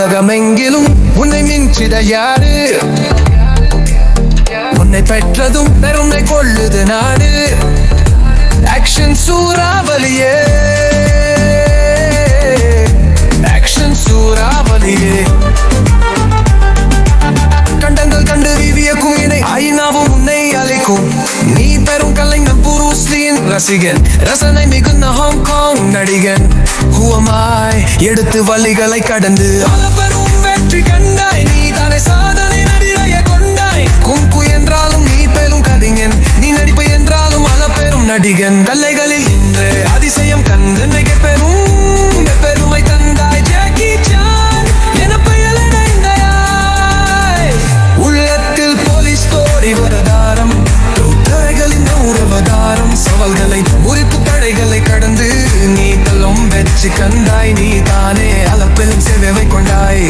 உலகமெங்கிலும் உன்னை மிஞ்சிட யாரு? உன்னை பெற்றதும் பெருமை கொள்ளுது நாடு. ஆக்ஷன் சூறாவளியே, ஆக்ஷன் சூறாவளியே. கண்டங்கள் கண்டு விவியக்கும் இணை ஐநாவும் உன்னை அழைக்கும். நீ பெரும் கலைஞன் புரூஸ்லியின் ரசிகன், ரசனை மிகுந்த Hong Kong Nadigan. Who am I? எடுத்து வழிகளை கடந்து பெரும் வெற்றி கண்டாய். நீ தானே சாதனை நடிகைய கொண்டாய். குங்கு என்றாலும் நீ பெரும் கலைஞன், நீ நடிப்பு என்றாலும் பெரும் நடிகன். கல்லைகளில் இன்று அதிசயம் கண்டு மிக பெரும் பெருமை தந்தாய். ஜாக்கி சான் என பெயர் இணைந்தாய். உள்ளத்தில் போலீஸ் ஸ்டோரி வரதாரம், தரைகளின் உறவதாரம். சவால்களை முறிப்பு தடைகளை கடந்து நீ தள்ளும் வெற்றி கண்டாய். நீ தானே அளப்பில் சேவை கொண்டாய்.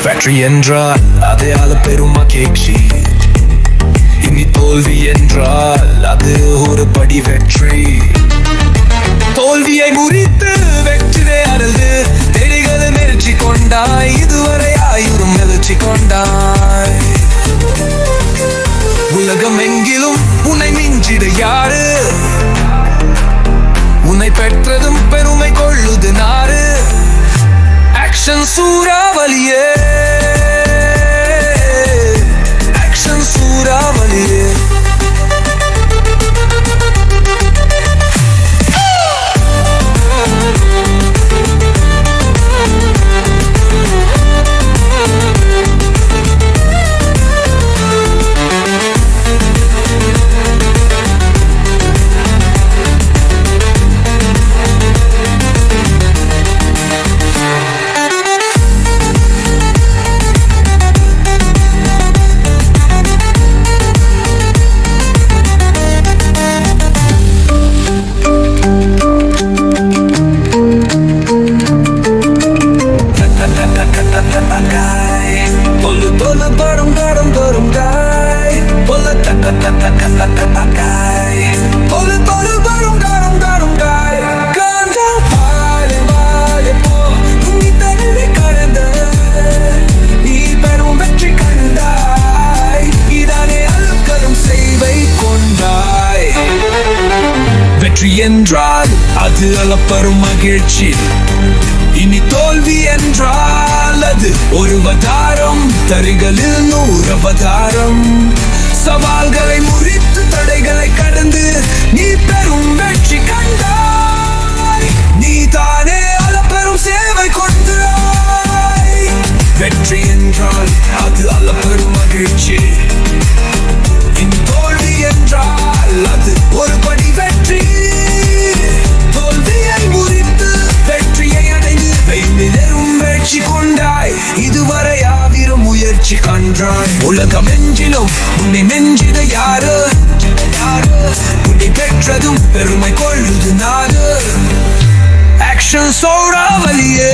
வெற்றி என்றால் அது அளப்பெரும் மகிழ்ச்சி. இனி தோல்வி என்றால் அது ஒரு படி வெற்றி. தோல்வியை முறித்து வெற்றியை அடைந்து தேடிகளை முயற்சி கொண்டாய். இதுவரை ஆயிரம் எழுச்சி கொண்டாய். உலகம் எங்கிலும் உன்னை மிஞ்சிட யாரு? உன்னை பெற்றதும் பெருமை கொள்ளுது நாடு. ஆக்ஷன் சூறாவளியே, ஆக்ஷன் சூறாவளியே. வெற்றி என்றால் அது அளப்பெரும் மகிழ்ச்சி. இனி தோல்வி என்றால் அது ஒரு அவதாரம். தரைகளில் 100 அவதாரம். சவால்களை முறித்து தடைகளை கடந்து நீ பெரும் வெற்றி கண்டாய். நீ தானே அளப்பெரும் சேவை கொண்டாய். வெற்றி என்றால் அது அளப்பெரும் மகிழ்ச்சி. இனி தோல்வி என்றால் அது ஒரு படி வெற்றி. தோல்வியை முறித்து வெற்றியை அடைந்து வெற்றியும் வெற்றி கொண்டாய். இதுவரை ஆயிரம் முயற்சி கண்டாய். உலகம் எங்கிலும் உன்னை மெஞ்சிட யாரு? உன்னை பெற்றதும் பெருமை கொள்ளுது நாடு. ஆக்ஷன் சூறாவளியே.